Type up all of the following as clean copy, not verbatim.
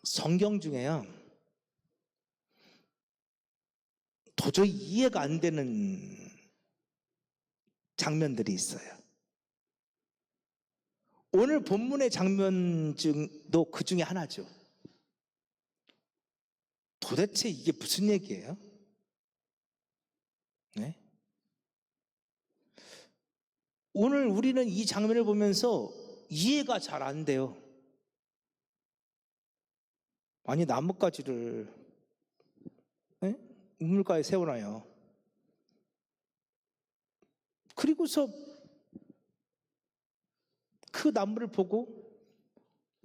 성경 중에요, 도저히 이해가 안 되는 장면들이 있어요. 오늘 본문의 장면 중도 그 중에 하나죠. 도대체 이게 무슨 얘기예요? 네? 오늘 우리는 이 장면을 보면서 이해가 잘 안 돼요. 아니, 나뭇가지를 우물가에 세워놔요. 그리고서 그 나무를 보고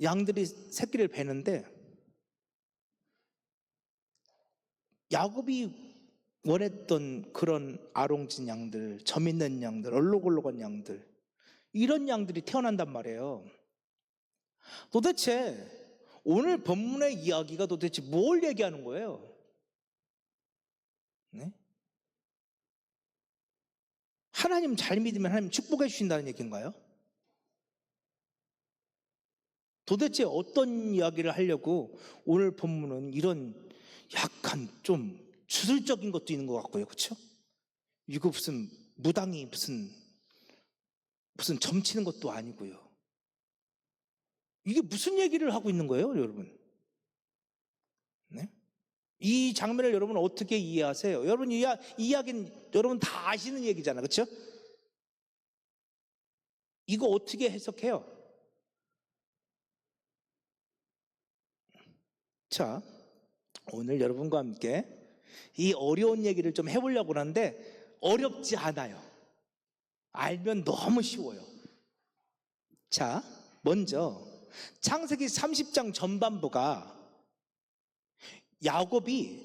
양들이 새끼를 베는데, 야곱이 원했던 그런 아롱진 양들, 점 있는 양들, 얼룩얼룩한 양들, 이런 양들이 태어난단 말이에요. 도대체 오늘 본문의 이야기가 도대체 뭘 얘기하는 거예요? 네? 하나님 잘 믿으면 하나님 축복해 주신다는 얘기인가요? 도대체 어떤 이야기를 하려고 오늘 본문은 이런 약간 좀 주술적인 것도 있는 것 같고요, 그렇죠? 이거 무슨 무당이 무슨 점치는 것도 아니고요. 이게 무슨 얘기를 하고 있는 거예요, 여러분? 네? 이 장면을 여러분 어떻게 이해하세요? 여러분 이 이야기는 여러분 다 아시는 얘기잖아요, 그렇죠? 이거 어떻게 해석해요? 자, 오늘 여러분과 함께 이 어려운 얘기를 좀 해보려고 하는데 어렵지 않아요. 알면 너무 쉬워요. 자, 먼저 창세기 30장 전반부가 야곱이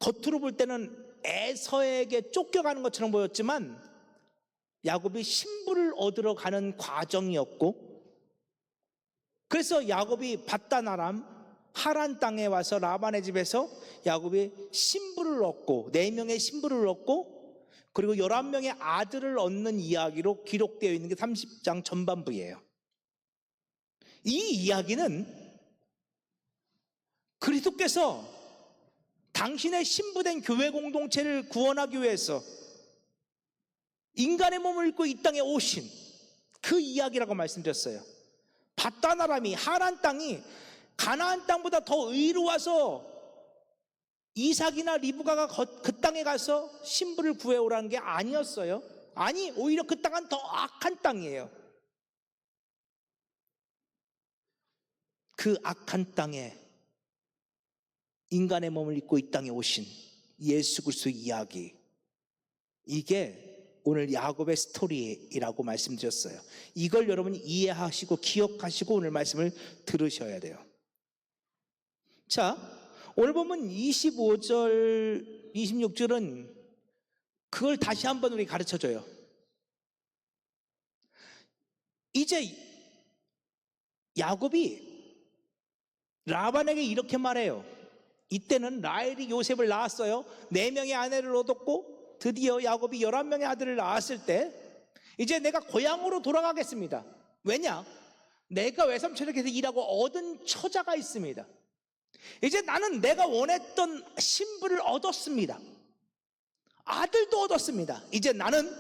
겉으로 볼 때는 에서에게 쫓겨가는 것처럼 보였지만 야곱이 신부를 얻으러 가는 과정이었고, 그래서 야곱이 밧단 아람 하란 땅에 와서 라반의 집에서 야곱이 신부를 얻고 4명의 신부를 얻고 그리고 11명의 아들을 얻는 이야기로 기록되어 있는 게 30장 전반부예요. 이 이야기는 그리스도께서 당신의 신부된 교회 공동체를 구원하기 위해서 인간의 몸을 입고 이 땅에 오신 그 이야기라고 말씀드렸어요. 밧단 아람이, 하란 땅이 가나안 땅보다 더 의로워서 이삭이나 리브가가 그 땅에 가서 신부를 구해오라는 게 아니었어요. 아니, 오히려 그 땅은 더 악한 땅이에요. 그 악한 땅에 인간의 몸을 입고 이 땅에 오신 예수 그리스도의 이야기, 이게 오늘 야곱의 스토리라고 말씀드렸어요. 이걸 여러분이 이해하시고 기억하시고 오늘 말씀을 들으셔야 돼요. 자, 오늘 보면 25절, 26절은 그걸 다시 한번 우리 가르쳐줘요. 이제 야곱이 라반에게 이렇게 말해요. 이때는 라헬이 요셉을 낳았어요. 4명의 아내를 얻었고 드디어 야곱이 11명의 아들을 낳았을 때 이제 내가 고향으로 돌아가겠습니다. 왜냐? 내가 외삼촌에게서 일하고 얻은 처자가 있습니다. 이제 나는 내가 원했던 신부를 얻었습니다. 아들도 얻었습니다. 이제 나는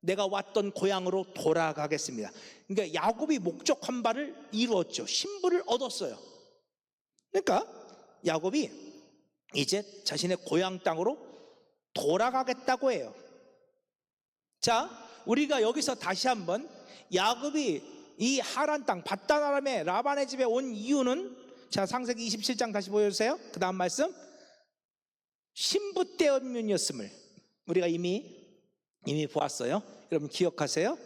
내가 왔던 고향으로 돌아가겠습니다. 그러니까 야곱이 목적한 바를 이루었죠. 신부를 얻었어요. 그러니까 야곱이 이제 자신의 고향 땅으로 돌아가겠다고 해요. 자, 우리가 여기서 다시 한번 야곱이 이 하란 땅 밧단 아람의 라반의 집에 온 이유는, 자, 창세기 27장 다시 보여주세요. 그 다음 말씀, 신부 때문이었음을 우리가 이미 보았어요. 여러분 기억하세요?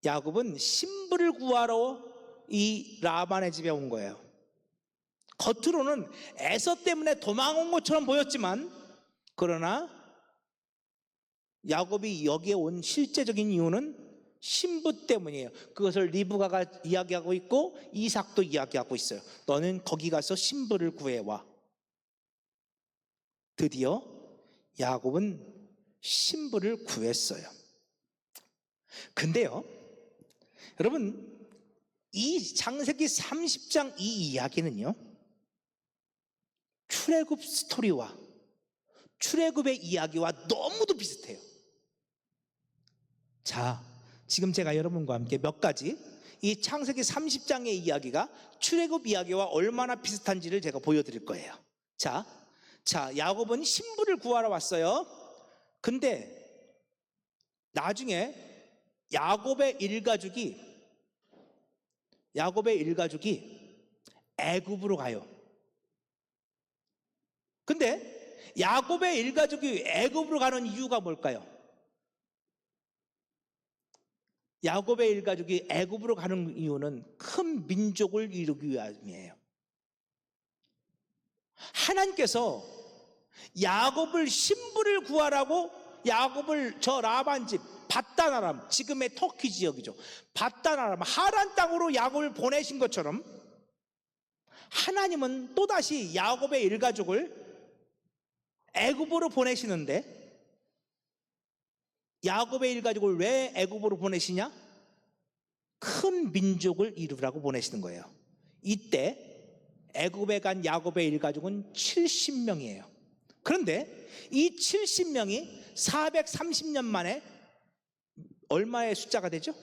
야곱은 신부를 구하러 이 라반의 집에 온 거예요. 겉으로는 에서 때문에 도망온 것처럼 보였지만, 그러나 야곱이 여기에 온 실제적인 이유는 신부 때문이에요. 그것을 리브가가 이야기하고 있고 이삭도 이야기하고 있어요. 너는 거기 가서 신부를 구해와. 드디어 야곱은 신부를 구했어요. 근데요, 여러분, 이 창세기 30장 이 이야기는요, 출애굽 스토리와 출애굽의 이야기와 너무도 비슷해요. 자, 지금 제가 여러분과 함께 몇 가지 이 창세기 30장의 이야기가 출애굽 이야기와 얼마나 비슷한지를 제가 보여드릴 거예요. 자, 야곱은 신부를 구하러 왔어요. 근데 나중에 야곱의 일가족이 애굽으로 가요. 근데 야곱의 일가족이 애굽으로 가는 이유가 뭘까요? 야곱의 일가족이 애굽으로 가는 이유는 큰 민족을 이루기 위함이에요. 하나님께서 야곱을 신부를 구하라고 야곱을 저 라반 집 밧단 아람, 지금의 터키 지역이죠, 밧단 아람 하란 땅으로 야곱을 보내신 것처럼 하나님은 또다시 야곱의 일가족을 애굽으로 보내시는데, 야곱의 일가족을 왜 애굽으로 보내시냐? 큰 민족을 이루라고 보내시는 거예요. 이때 애굽에 간 야곱의 일가족은 70명이에요. 그런데 이 70명이 430년 만에 얼마의 숫자가 되죠?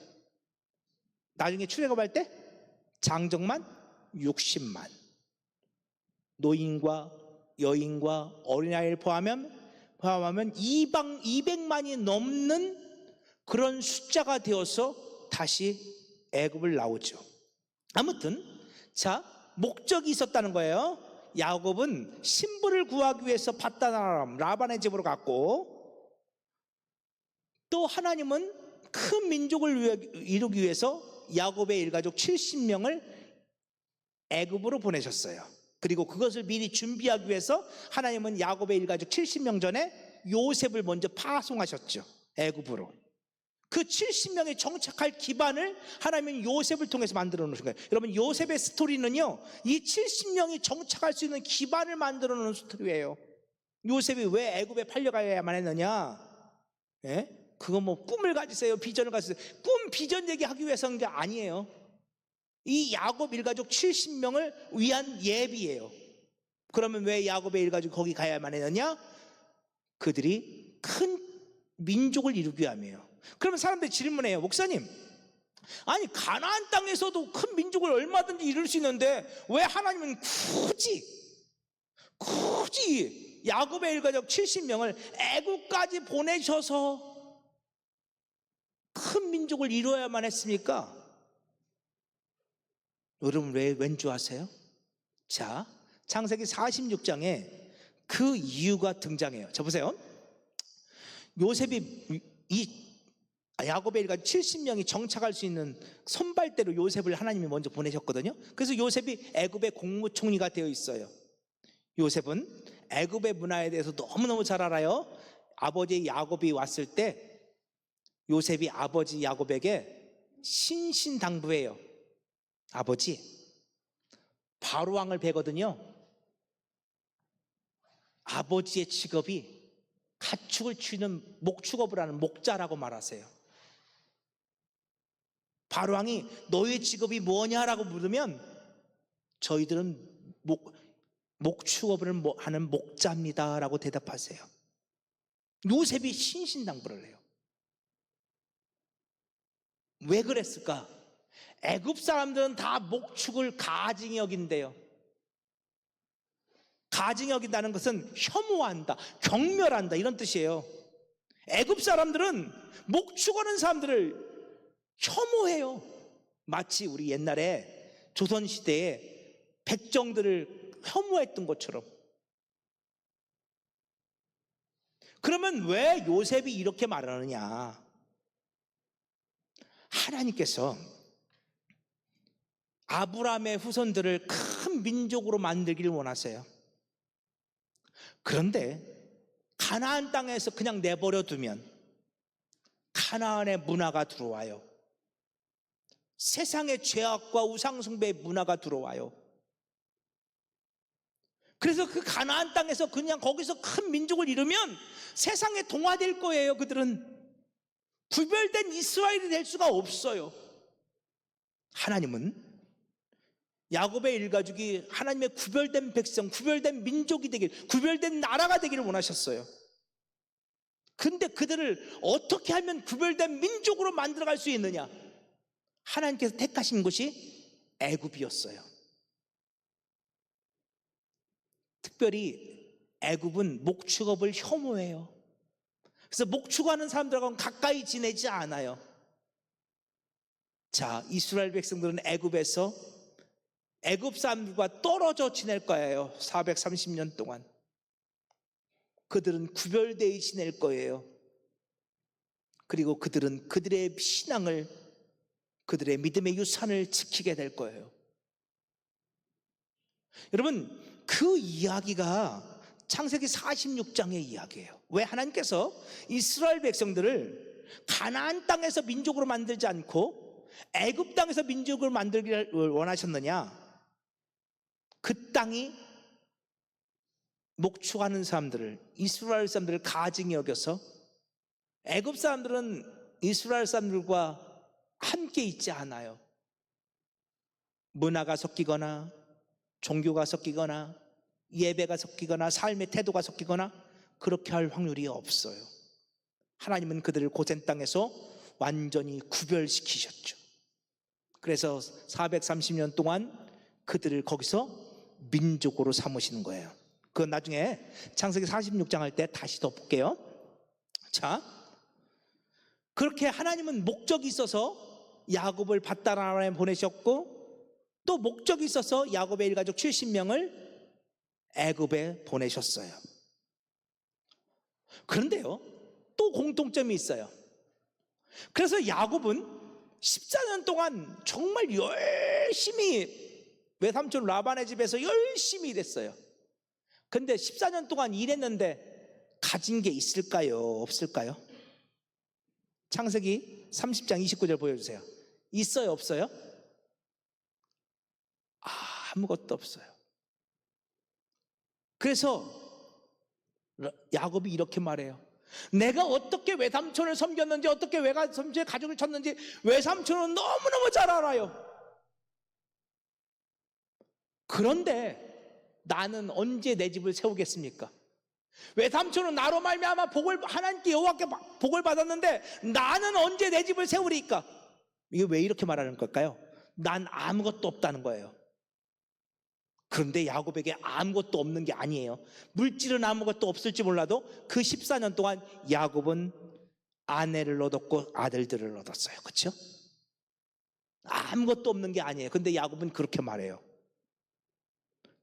나중에 출애굽할 때 장정만 60만, 노인과 여인과 어린아이를 포함하면 200만이 넘는 그런 숫자가 되어서 다시 애굽을 나오죠. 아무튼 자, 목적이 있었다는 거예요. 야곱은 신부를 구하기 위해서 밧단 아람 라반의 집으로 갔고, 또 하나님은 큰 민족을 이루기 위해서 야곱의 일가족 70명을 애굽으로 보내셨어요. 그리고 그것을 미리 준비하기 위해서 하나님은 야곱의 일가족 70명 전에 요셉을 먼저 파송하셨죠, 애굽으로. 그 70명이 정착할 기반을 하나님은 요셉을 통해서 만들어 놓으신 거예요. 여러분, 요셉의 스토리는요, 이 70명이 정착할 수 있는 기반을 만들어 놓은 스토리예요. 요셉이 왜 애굽에 팔려가야만 했느냐? 예? 그거 뭐 꿈을 가지세요, 비전을 가지세요. 꿈 비전 얘기하기 위해서 한 게 아니에요. 이 야곱 일가족 70명을 위한 예비예요. 그러면 왜 야곱의 일가족이 거기 가야만 했느냐? 그들이 큰 민족을 이루기 위함이에요. 그러면 사람들이 질문해요. 목사님, 아니 가나안 땅에서도 큰 민족을 얼마든지 이룰 수 있는데 왜 하나님은 굳이 야곱의 일가족 70명을 애굽까지 보내셔서 큰 민족을 이루어야만 했습니까? 여러분, 왠지 아세요? 자, 창세기 46장에 그 이유가 등장해요. 자, 보세요. 요셉이 야곱의 일가족 70명이 정착할 수 있는 선발대로 요셉을 하나님이 먼저 보내셨거든요. 그래서 요셉이 애굽의 국무총리가 되어 있어요. 요셉은 애굽의 문화에 대해서 너무너무 잘 알아요. 아버지 야곱이 왔을 때 요셉이 아버지 야곱에게 신신당부해요. 아버지, 바로왕을 뵈거든요. 아버지의 직업이 가축을 치는 목축업을 하는 목자라고 말하세요. 바로왕이 너의 직업이 뭐냐라고 물으면 저희들은 목축업을 하는 목자입니다 라고 대답하세요. 요셉이 신신당부를 해요. 왜 그랬을까? 애굽 사람들은 다 목축을 가증히 여긴대요. 가증히 여긴다는 것은 혐오한다, 경멸한다, 이런 뜻이에요. 애굽 사람들은 목축하는 사람들을 혐오해요. 마치 우리 옛날에 조선시대에 백정들을 혐오했던 것처럼. 그러면 왜 요셉이 이렇게 말하느냐? 하나님께서 아브라함의 후손들을 큰 민족으로 만들기를 원하세요. 그런데 가나안 땅에서 그냥 내버려 두면 가나안의 문화가 들어와요. 세상의 죄악과 우상숭배의 문화가 들어와요. 그래서 그 가나안 땅에서 그냥 거기서 큰 민족을 이루면 세상에 동화될 거예요. 그들은 구별된 이스라엘이 될 수가 없어요. 하나님은 야곱의 일가족이 하나님의 구별된 백성, 구별된 민족이 되길, 구별된 나라가 되기를 원하셨어요. 근데 그들을 어떻게 하면 구별된 민족으로 만들어갈 수 있느냐? 하나님께서 택하신 곳이 애굽이었어요. 특별히 애굽은 목축업을 혐오해요. 그래서 목축하는 사람들하고는 가까이 지내지 않아요. 자, 이스라엘 백성들은 애굽에서 애굽 사람들과 떨어져 지낼 거예요. 430년 동안. 그들은 구별되어 지낼 거예요. 그리고 그들은 그들의 신앙을, 그들의 믿음의 유산을 지키게 될 거예요. 여러분, 그 이야기가 창세기 46장의 이야기예요. 왜 하나님께서 이스라엘 백성들을 가나안 땅에서 민족으로 만들지 않고 애굽 땅에서 민족으로 만들기를 원하셨느냐? 그 땅이 목축하는 사람들을, 이스라엘 사람들을 가증히 여겨서 애굽 사람들은 이스라엘 사람들과 함께 있지 않아요. 문화가 섞이거나 종교가 섞이거나 예배가 섞이거나 삶의 태도가 섞이거나 그렇게 할 확률이 없어요. 하나님은 그들을 고센 땅에서 완전히 구별시키셨죠. 그래서 430년 동안 그들을 거기서 민족으로 삼으시는 거예요. 그건 나중에 창세기 46장 할 때 다시 더 볼게요. 자, 그렇게 하나님은 목적이 있어서 야곱을 밧다람에 보내셨고, 또 목적이 있어서 야곱의 일가족 70명을 애굽에 보내셨어요. 그런데요, 또 공통점이 있어요. 그래서 야곱은 14년 동안 정말 열심히 외삼촌 라반의 집에서 열심히 일했어요. 근데 14년 동안 일했는데 가진 게 있을까요? 없을까요? 창세기 30장 29절 보여주세요. 있어요? 없어요? 아무것도 없어요. 그래서 야곱이 이렇게 말해요. 내가 어떻게 외삼촌을 섬겼는지, 어떻게 외삼촌의 가족을 쳤는지 외삼촌은 너무너무 잘 알아요. 그런데 나는 언제 내 집을 세우겠습니까? 외삼촌은 나로 말미암아 하나님께 여호와께 복을 받았는데 나는 언제 내 집을 세우리까? 이게 왜 이렇게 말하는 걸까요? 난 아무것도 없다는 거예요. 그런데 야곱에게 아무것도 없는 게 아니에요. 물질은 아무것도 없을지 몰라도 그 14년 동안 야곱은 아내를 얻었고 아들들을 얻었어요. 그렇죠? 아무것도 없는 게 아니에요. 근데 야곱은 그렇게 말해요.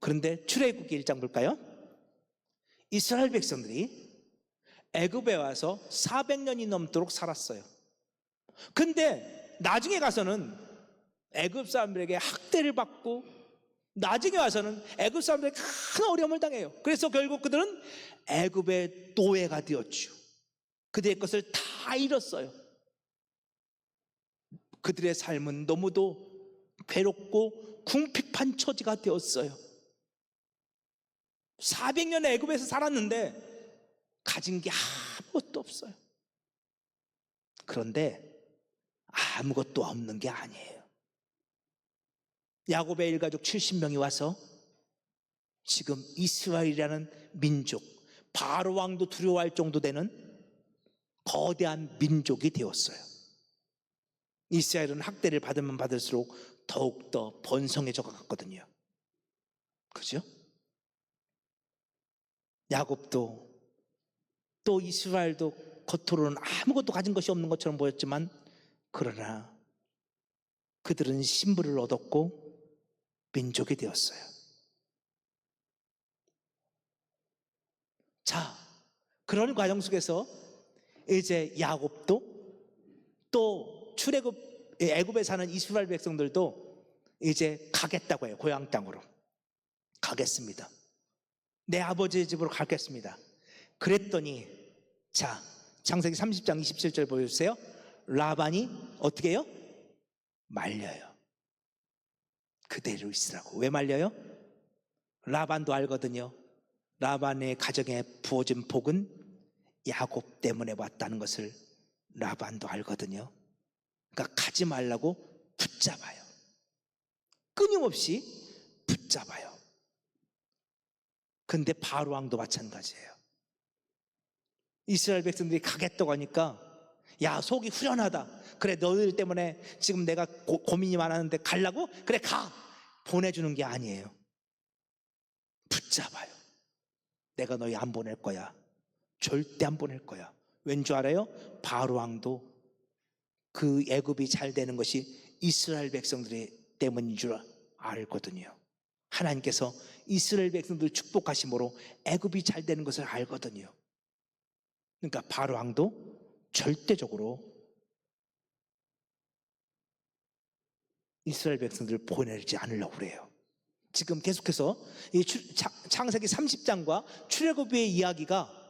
그런데 출애굽기 1장 볼까요? 이스라엘 백성들이 애굽에 와서 400년이 넘도록 살았어요. 근데 나중에 가서는 애굽 사람들에게 학대를 받고, 나중에 와서는 애굽 사람들에게 큰 어려움을 당해요. 그래서 결국 그들은 애굽의 노예가 되었죠. 그들의 것을 다 잃었어요. 그들의 삶은 너무도 괴롭고 궁핍한 처지가 되었어요. 400년 애굽에서 살았는데 가진 게 아무것도 없어요. 그런데 아무것도 없는 게 아니에요. 야곱의 일가족 70명이 와서 지금 이스라엘이라는 민족, 바로 왕도 두려워할 정도 되는 거대한 민족이 되었어요. 이스라엘은 학대를 받으면 받을수록 더욱더 번성해져 갔거든요. 그죠? 야곱도 또 이스라엘도 겉으로는 아무것도 가진 것이 없는 것처럼 보였지만, 그러나 그들은 신분을 얻었고 민족이 되었어요. 자, 그런 과정 속에서 이제 야곱도 또 애굽에 사는 이스라엘 백성들도 이제 가겠다고 해요. 고향 땅으로 가겠습니다. 내 아버지의 집으로 가겠습니다. 그랬더니, 자, 창세기 30장 27절 보여주세요. 라반이 어떻게 해요? 말려요. 그대로 있으라고. 왜 말려요? 라반도 알거든요. 라반의 가정에 부어진 복은 야곱 때문에 왔다는 것을 라반도 알거든요. 그러니까 가지 말라고 붙잡아요. 끊임없이 붙잡아요. 근데 바로 왕도 마찬가지예요. 이스라엘 백성들이 가겠다고 하니까 야, 속이 후련하다. 그래, 너희들 때문에 지금 내가 고민이 많았는데 가려고? 그래, 가. 보내주는 게 아니에요. 붙잡아요. 내가 너희 안 보낼 거야. 절대 안 보낼 거야. 왠 줄 알아요? 바로 왕도 그 애굽이 잘 되는 것이 이스라엘 백성들이 때문인 줄 알거든요. 하나님께서 이스라엘 백성들 축복하심으로 애굽이 잘 되는 것을 알거든요. 그러니까 바로 왕도 절대적으로 이스라엘 백성들을 보내지 않으려고 그래요. 지금 계속해서 이 창세기 30장과 출애굽의 이야기가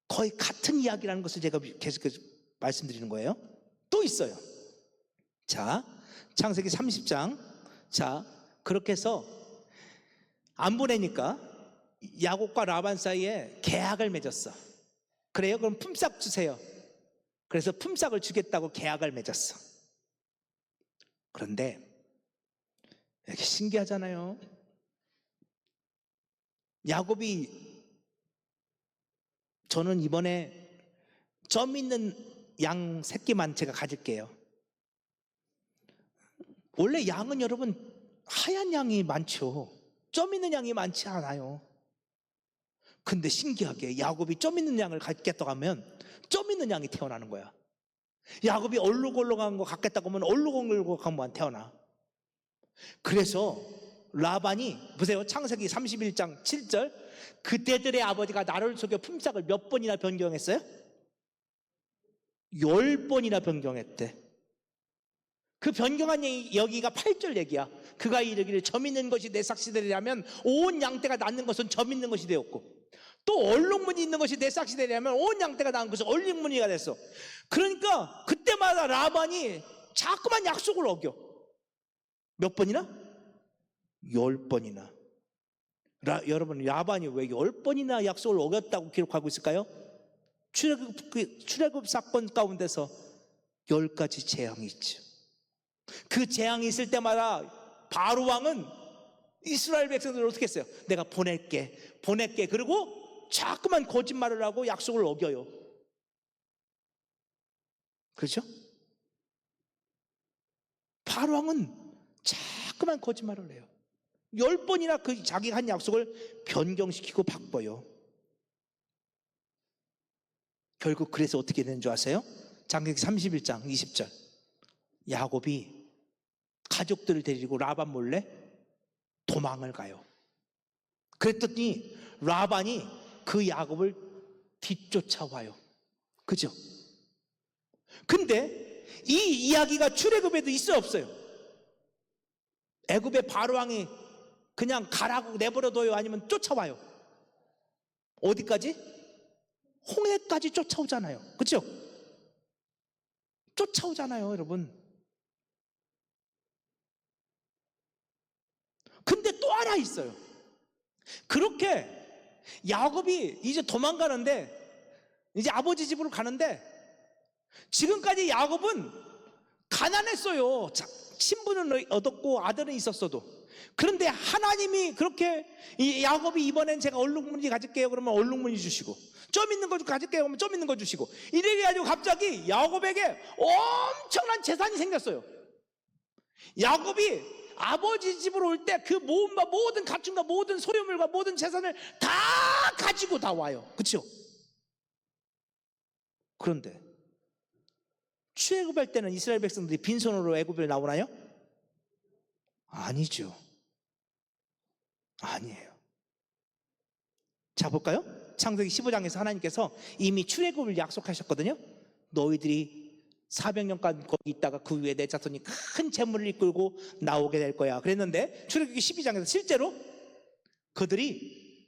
거의 같은 이야기라는 것을 제가 계속해서 말씀드리는 거예요. 또 있어요. 자, 창세기 30장. 자, 그렇게 해서 안 보내니까 야곱과 라반 사이에 계약을 맺었어. 그래요? 그럼 품삯 주세요. 그래서 품삯을 주겠다고 계약을 맺었어. 그런데 이렇게 신기하잖아요. 야곱이 저는 이번에 점 있는 양 새끼만 제가 가질게요. 원래 양은 여러분 하얀 양이 많죠. 점 있는 양이 많지 않아요. 근데 신기하게 야곱이 점 있는 양을 갖겠다고 하면 점 있는 양이 태어나는 거야. 야곱이 얼룩얼룩한 거 갖겠다고 하면 얼룩얼룩한 거만 태어나. 그래서 라반이 보세요. 창세기 31장 7절 그대들의 아버지가 나를 속여 품삯을 몇 번이나 변경했어요? 10번이나 변경했대. 그 변경한 얘기, 여기가 8절 얘기야. 그가 이르기를 점 있는 것이 내 삭시되리라면 온 양떼가 낳는 것은 점 있는 것이 되었고 또 얼룩무늬 있는 것이 내 삭시되리라면 온 양떼가 낳은 것은 얼룩무늬가 됐어. 그러니까 그때마다 라반이 자꾸만 약속을 어겨. 몇 번이나? 10번이나. 여러분 라반이 왜 10번이나 약속을 어겼다고 기록하고 있을까요? 출애굽 사건 가운데서 10가지 재앙이 있죠. 그 재앙이 있을 때마다 바로 왕은 이스라엘 백성들을 어떻게 했어요? 내가 보낼게. 그리고 자꾸만 거짓말을 하고 약속을 어겨요. 그렇죠? 바로 왕은 자꾸만 거짓말을 해요. 10번이나 그 자기가 한 약속을 변경시키고 바꿔요. 결국 그래서 어떻게 되는 줄 아세요? 창세기 31장 20절 야곱이 가족들을 데리고 라반 몰래 도망을 가요. 그랬더니 라반이 그 야곱을 뒤쫓아와요. 그죠? 근데 이 이야기가 출애굽에도 있어요, 없어요? 애굽의 바로 왕이 그냥 가라고 내버려둬요? 아니면 쫓아와요? 어디까지? 홍해까지 쫓아오잖아요. 그렇죠? 쫓아오잖아요, 여러분. 근데 또 하나 있어요. 그렇게 야곱이 이제 도망가는데 이제 아버지 집으로 가는데 지금까지 야곱은 가난했어요. 신분은 얻었고 아들은 있었어도. 그런데 하나님이 그렇게 야곱이 이번엔 제가 얼룩무늬 가질게요 그러면 얼룩무늬 주시고 점 있는 거 가질게요 그러면 점 있는 거 주시고 이래 가지고 갑자기 야곱에게 엄청난 재산이 생겼어요. 야곱이 아버지 집으로 올 때 그 모든 가축과 모든 소유물과 모든 재산을 다 가지고 다 와요. 그렇죠? 그런데 출애굽할 때는 이스라엘 백성들이 빈손으로 애굽을 나오나요? 아니죠. 아니에요. 자, 볼까요? 창세기 15장에서 하나님께서 이미 출애굽을 약속하셨거든요. 너희들이 400년간 거기 있다가 그 위에 내 자손이 큰 재물을 이끌고 나오게 될 거야 그랬는데 출애굽기 12장에서 실제로 그들이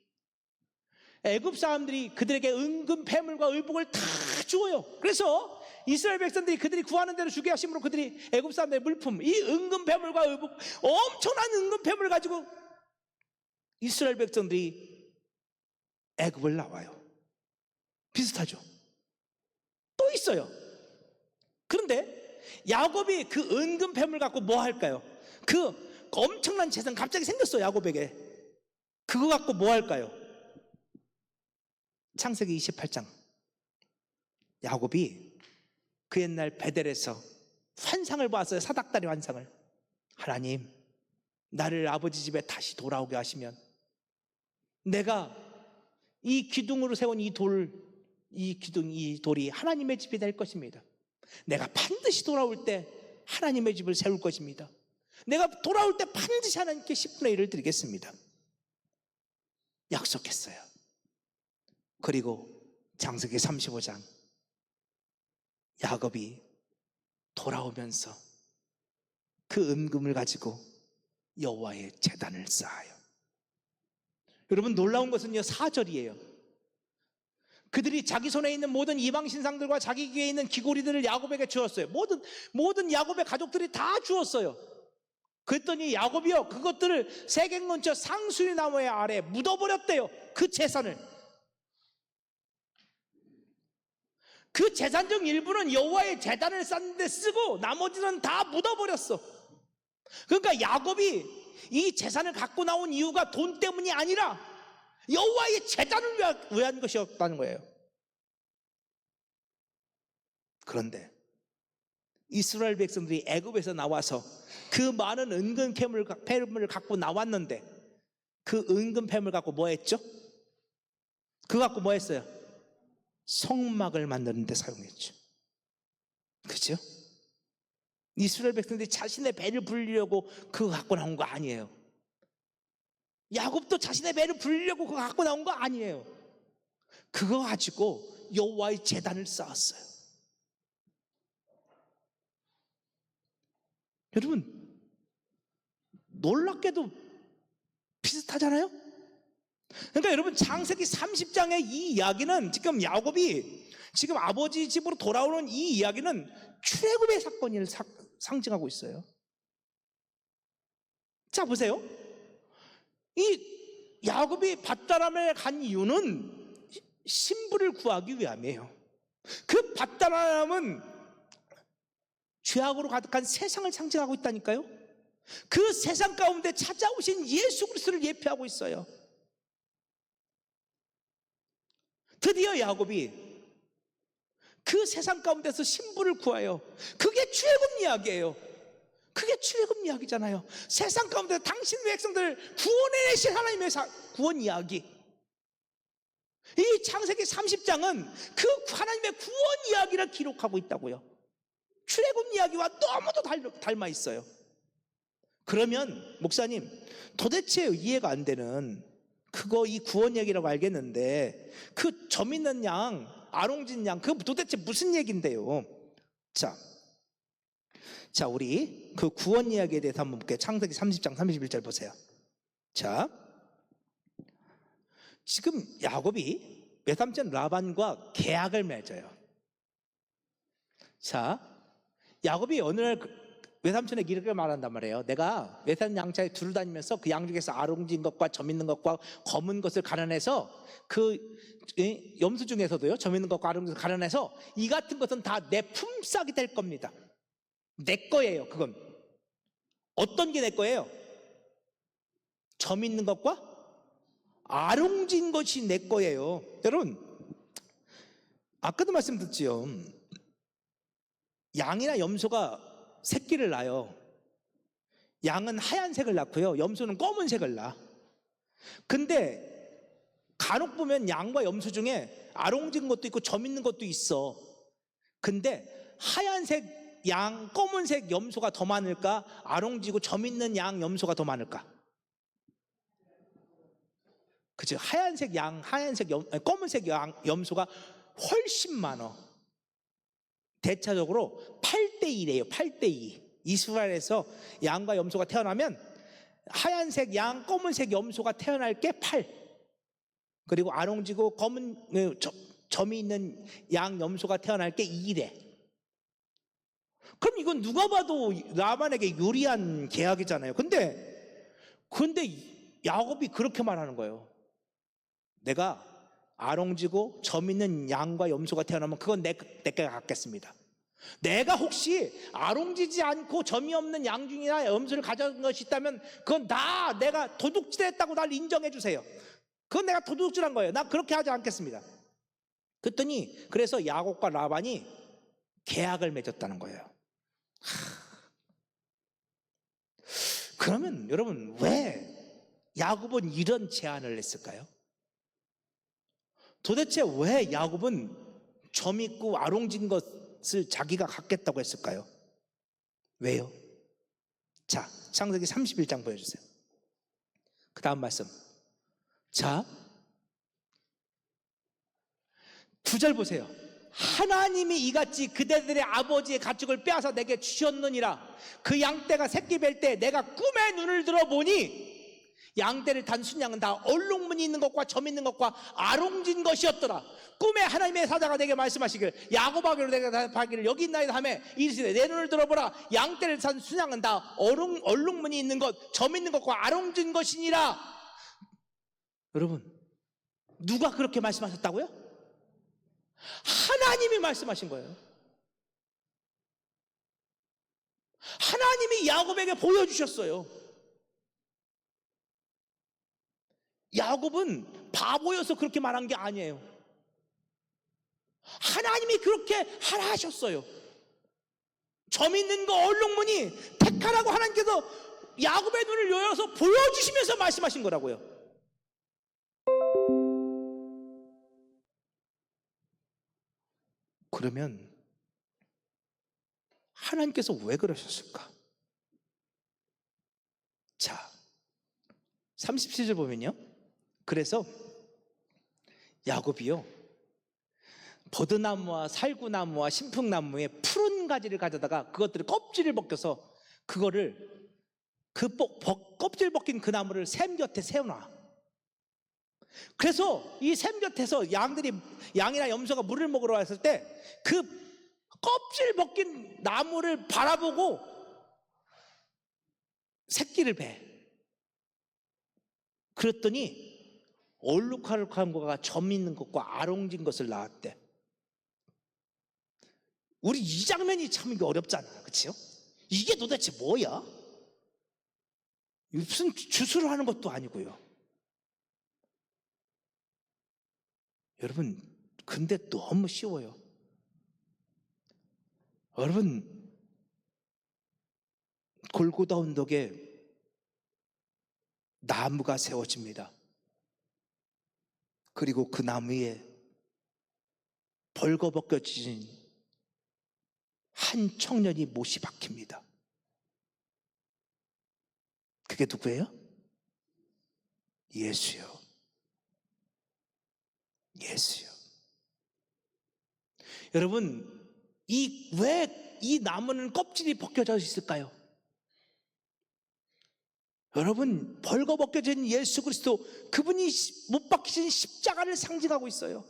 애굽 사람들이 그들에게 은금 패물과 의복을 다 주어요. 그래서 이스라엘 백성들이 그들이 구하는 대로 주게 하심으로 그들이 애굽 사람들의 물품 이 은금 패물과 의복 엄청난 은금 패물을 가지고 이스라엘 백성들이 애굽을 나와요. 비슷하죠? 또 있어요. 그런데 야곱이 그 은금 패물 갖고 뭐 할까요? 그 엄청난 재산 갑자기 생겼어, 야곱에게. 그거 갖고 뭐 할까요? 창세기 28장. 야곱이 그 옛날 베델에서 환상을 봤어요. 사닥다리 환상을. 하나님, 나를 아버지 집에 다시 돌아오게 하시면 내가 이 기둥으로 세운 이 돌이 하나님의 집이 될 것입니다. 내가 반드시 돌아올 때 하나님의 집을 세울 것입니다. 내가 돌아올 때 반드시 하나님께 10분의 1을 드리겠습니다. 약속했어요. 그리고 창세기 35장, 야곱이 돌아오면서 그 은금을 가지고 여호와의 제단을 쌓아요. 여러분, 놀라운 것은요, 4절이에요. 그들이 자기 손에 있는 모든 이방 신상들과 자기 귀에 있는 귀고리들을 야곱에게 주었어요. 모든 야곱의 가족들이 다 주었어요. 그랬더니 야곱이요, 그것들을 세겜 근처 상수리 나무의 아래 묻어버렸대요. 그 재산을. 그 재산 중 일부는 여호와의 제단을 쌓는 데 쓰고 나머지는 다 묻어버렸어. 그러니까 야곱이 이 재산을 갖고 나온 이유가 돈 때문이 아니라 여호와의 제단을 위한 것이었다는 거예요. 그런데 이스라엘 백성들이 애굽에서 나와서 그 많은 은근 폐물을 갖고 나왔는데 그 은근 폐물 갖고 뭐 했죠? 그거 갖고 뭐 했어요? 성막을 만드는 데 사용했죠. 그죠? 이스라엘 백성들이 자신의 배를 불리려고 그거 갖고 나온 거 아니에요. 야곱도 자신의 배를 불리려고 그거 갖고 나온 거 아니에요. 그거 가지고 여호와의 제단을 쌓았어요. 여러분, 놀랍게도 비슷하잖아요? 그러니까 여러분, 창세기 30장의 이 이야기는 지금 야곱이 지금 아버지 집으로 돌아오는 이 이야기는 출애굽의 사건을 상징하고 있어요. 자, 보세요. 이 야곱이 밧다람에 간 이유는 신부를 구하기 위함이에요. 그 밧다람은 죄악으로 가득한 세상을 상징하고 있다니까요. 그 세상 가운데 찾아오신 예수 그리스도를 예표하고 있어요. 드디어 야곱이 그 세상 가운데서 신부를 구하여, 그게 출애굽 이야기예요. 그게 출애굽 이야기잖아요. 세상 가운데 당신 백성들을 구원해내신 하나님의 구원 이야기. 이 창세기 30장은 그 하나님의 구원 이야기를 기록하고 있다고요. 출애굽 이야기와 너무도 닮아 있어요. 그러면 목사님, 도대체 이해가 안 되는 그거 이 구원 얘기라고 알겠는데 그 점 있는 양, 아롱진 양, 그거 도대체 무슨 얘긴데요? 자, 우리 그 구원 이야기에 대해서 한번 볼게요. 창세기 30장 31절 보세요. 자, 지금 야곱이 외삼촌 라반과 계약을 맺어요. 자, 야곱이 어느 날 외삼촌에게 이렇게 말한단 말이에요. 내가 외삼 양차에 두루 다니면서 그 양 중에서 아롱진 것과 점 있는 것과 검은 것을 갈아내서 그 염소 중에서도요, 점 있는 것과 아롱진 것을 갈아내서 이 같은 것은 다 내 품삯이 될 겁니다. 내 거예요. 그건 어떤 게 내 거예요? 점 있는 것과 아롱진 것이 내 거예요. 여러분, 아까도 말씀드렸지요. 양이나 염소가 새끼를 낳아요. 양은 하얀색을 낳고요, 염소는 검은색을 낳아. 근데 간혹 보면 양과 염소 중에 아롱진 것도 있고 점 있는 것도 있어. 근데 하얀색 양, 검은색 염소가 더 많을까? 아롱지고 점 있는 양, 염소가 더 많을까? 그죠? 하얀색 양, 검은색 양, 염소가 훨씬 많아. 대차적으로 8대1이에요. 8대2. 이스라엘에서 양과 염소가 태어나면 하얀색 양, 검은색 염소가 태어날 게 8. 그리고 아롱지고 점이 있는 양, 염소가 태어날 게 2래. 그럼 이건 누가 봐도 라반에게 유리한 계약이잖아요. 근데 야곱이 그렇게 말하는 거예요. 내가 아롱지고 점 있는 양과 염소가 태어나면 그건 내가 갖겠습니다. 내가 혹시 아롱지지 않고 점이 없는 양중이나 염소를 가져간 것이 있다면 그건 다 내가 도둑질했다고 날 인정해 주세요. 그건 내가 도둑질한 거예요. 나 그렇게 하지 않겠습니다. 그랬더니 그래서 야곱과 라반이 계약을 맺었다는 거예요. 그러면 여러분, 왜 야곱은 이런 제안을 했을까요? 도대체 왜 야곱은 점 있고 아롱진 것을 자기가 갖겠다고 했을까요? 왜요? 자, 창세기 31장 보여주세요. 그 다음 말씀. 자, 9절 보세요. 하나님이 이같이 그대들의 아버지의 가축을 빼앗아 내게 주셨느니라. 그 양떼가 새끼 뵐 때 내가 꿈에 눈을 들어보니 양떼를 단 순양은 다 얼룩무늬 있는 것과 점 있는 것과 아롱진 것이었더라. 꿈에 하나님의 사자가 내게 말씀하시길 야곱아기로 내가 대답하기를 여기 있나이다 하며 이르시되 내 눈을 들어보라. 양떼를 단 순양은 다 얼룩무늬 있는 것, 점 있는 것과 아롱진 것이니라. 여러분, 누가 그렇게 말씀하셨다고요? 하나님이 말씀하신 거예요. 하나님이 야곱에게 보여주셨어요. 야곱은 바보여서 그렇게 말한 게 아니에요. 하나님이 그렇게 하라 하셨어요. 점 있는 거 얼룩무늬 택하라고 하나님께서 야곱의 눈을 열어서 보여주시면서 말씀하신 거라고요. 그러면 하나님께서 왜 그러셨을까? 자, 37절 보면요, 그래서 야곱이요 버드나무와 살구나무와 신풍나무의 푸른 가지를 가져다가 그것들을 껍질을 벗겨서 그거를 껍질 벗긴 그 나무를 샘 곁에 세워놔. 그래서 이 샘 곁에서 양이나 염소가 물을 먹으러 왔을 때 그 껍질 벗긴 나무를 바라보고 새끼를 배. 그랬더니 얼룩할룩한 것과 점 있는 것과 아롱진 것을 낳았대. 우리 이 장면이 참 어렵잖아요, 그렇죠? 이게 도대체 뭐야? 무슨 주술을 하는 것도 아니고요. 여러분, 근데 너무 쉬워요. 여러분, 골고다 언덕에 나무가 세워집니다. 그리고 그 나무 위에 벌거벗겨진 한 청년이 못이 박힙니다. 그게 누구예요? 예수요. 예수요. 여러분, 왜 이 나무는 껍질이 벗겨져 있을까요? 여러분, 벌거벗겨진 예수 그리스도, 그분이 못 박히신 십자가를 상징하고 있어요.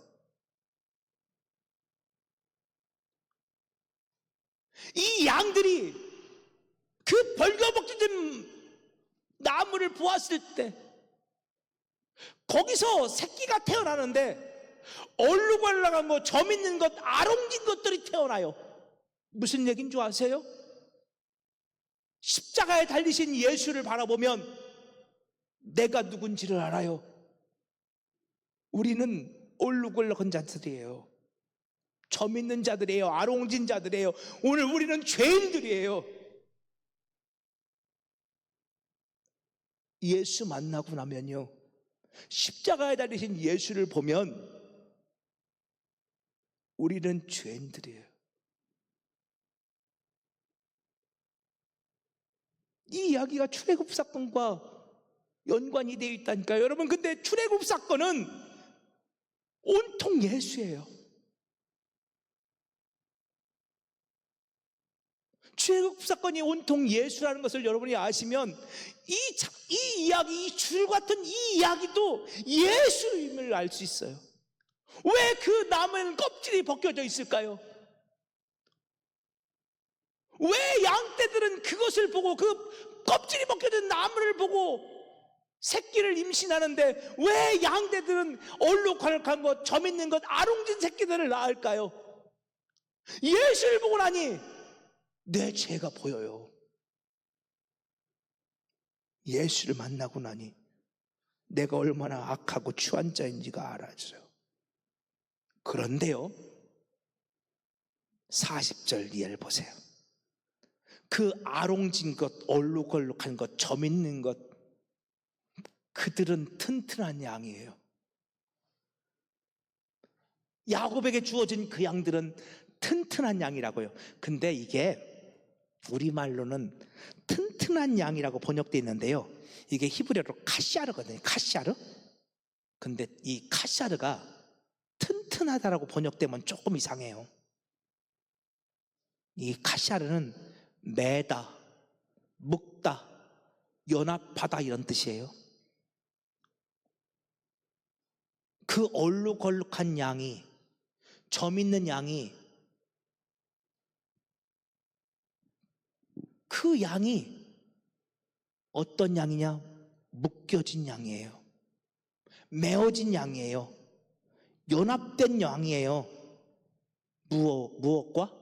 이 양들이 그 벌거벗겨진 나무를 보았을 때 거기서 새끼가 태어나는데 얼룩말룩한 것, 점 있는 것, 아롱진 것들이 태어나요. 무슨 얘기인 줄 아세요? 십자가에 달리신 예수를 바라보면 내가 누군지를 알아요. 우리는 얼룩얼룩한 자들이에요. 점 있는 자들이에요. 아롱진 자들이에요. 오늘 우리는 죄인들이에요. 예수 만나고 나면요, 십자가에 달리신 예수를 보면 우리는 죄인들이에요. 이 이야기가 출애굽 사건과 연관이 되어 있다니까요. 여러분, 근데 출애굽 사건은 온통 예수예요. 출애굽 사건이 온통 예수라는 것을 여러분이 아시면 이 이야기, 이 줄 같은 이 이야기도 예수임을 알 수 있어요. 왜 그 나무에는 껍질이 벗겨져 있을까요? 왜 양떼들은 그것을 보고, 그 껍질이 벗겨진 나무를 보고 새끼를 임신하는데 왜 양떼들은 얼룩할룩한 것, 점 있는 것, 아롱진 새끼들을 낳을까요? 예수를 보고 나니 내 죄가 보여요. 예수를 만나고 나니 내가 얼마나 악하고 추한 자인지가 알아져요. 그런데요, 40절 이하를 보세요. 그 아롱진 것, 얼룩얼룩한 것, 점 있는 것, 그들은 튼튼한 양이에요. 야곱에게 주어진 그 양들은 튼튼한 양이라고요. 근데 이게 우리말로는 튼튼한 양이라고 번역되어 있는데요, 이게 히브리어로 카시아르거든요. 카시아르. 근데 이 카시아르가 튼튼하다라고 번역되면 조금 이상해요. 이 카시아르는 매다, 묶다, 연합하다 이런 뜻이에요. 그 얼룩얼룩한 양이, 점 있는 양이, 그 양이 어떤 양이냐? 묶여진 양이에요. 메어진 양이에요. 연합된 양이에요. 무엇과?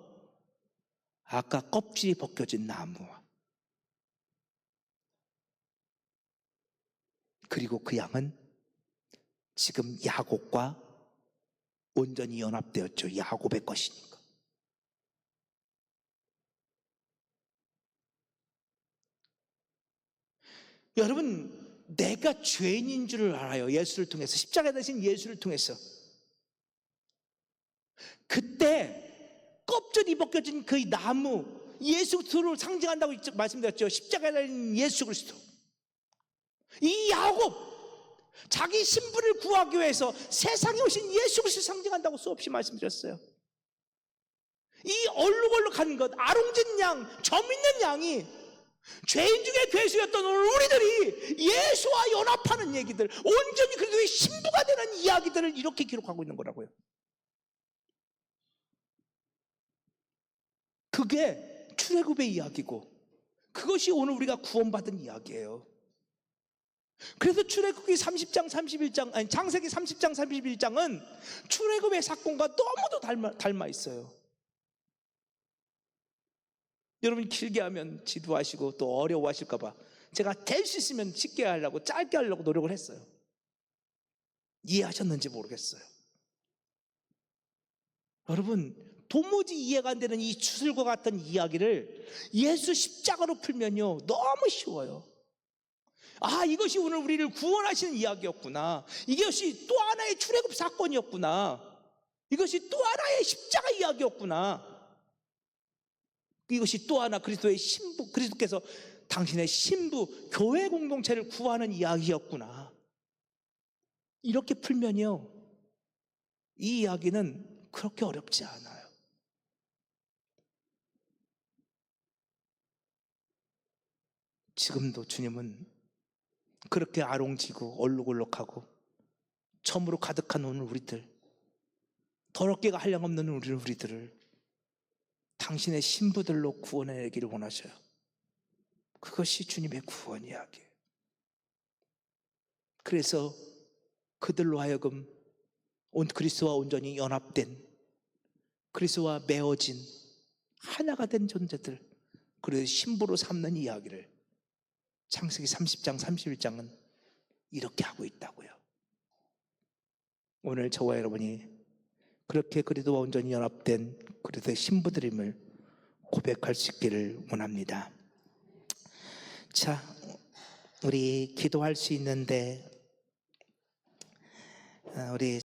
아까 껍질이 벗겨진 나무와. 그리고 그 양은 지금 야곱과 온전히 연합되었죠. 야곱의 것이니까. 여러분, 내가 죄인인 줄을 알아요. 예수를 통해서, 십자가에 대신 예수를 통해서. 그때 껍질이 벗겨진 그 나무, 예수 그리스도를 상징한다고 말씀드렸죠. 십자가에 달린 예수 그리스도. 이 야곱, 자기 신분을 구하기 위해서 세상에 오신 예수 그리스도를 상징한다고 수없이 말씀드렸어요. 이 얼룩얼룩한 것, 아롱진 양, 점 있는 양이 죄인 중에 괴수였던 우리들이 예수와 연합하는 얘기들, 온전히 그리스도의 신부가 되는 이야기들을 이렇게 기록하고 있는 거라고요. 그게 출애굽의 이야기고, 그것이 오늘 우리가 구원받은 이야기예요. 그래서 출애굽기 30장 31장, 아니 창세기 30장 31장은 출애굽의 사건과 너무도 닮아 있어요. 여러분, 길게 하면 지루하시고 또 어려워하실까 봐 제가 될 수 있으면 쉽게 하려고, 짧게 하려고 노력을 했어요. 이해하셨는지 모르겠어요. 여러분, 도무지 이해가 안 되는 이 추슬과 같은 이야기를 예수 십자가로 풀면요, 너무 쉬워요. 아, 이것이 오늘 우리를 구원하시는 이야기였구나. 이것이 또 하나의 출애굽 사건이었구나. 이것이 또 하나의 십자가 이야기였구나. 이것이 또 하나 그리스도의 신부, 그리스도께서 당신의 신부, 교회 공동체를 구하는 이야기였구나. 이렇게 풀면요, 이 이야기는 그렇게 어렵지 않아요. 지금도 주님은 그렇게 아롱지고 얼룩얼룩하고 점으로 가득한 오늘 우리들, 더럽게가 한량없는 우리들을 당신의 신부들로 구원해내기를 원하셔요. 그것이 주님의 구원 이야기예요. 그래서 그들로 하여금 그리스도와 온전히 연합된, 그리스도와 메어진 하나가 된 존재들, 그래서 신부로 삼는 이야기를 창세기 30장 31장은 이렇게 하고 있다고요. 오늘 저와 여러분이 그렇게 그리스도와 온전히 연합된 그리스도의 신부들임을 고백할 수 있기를 원합니다. 자, 우리 기도할 수 있는데 우리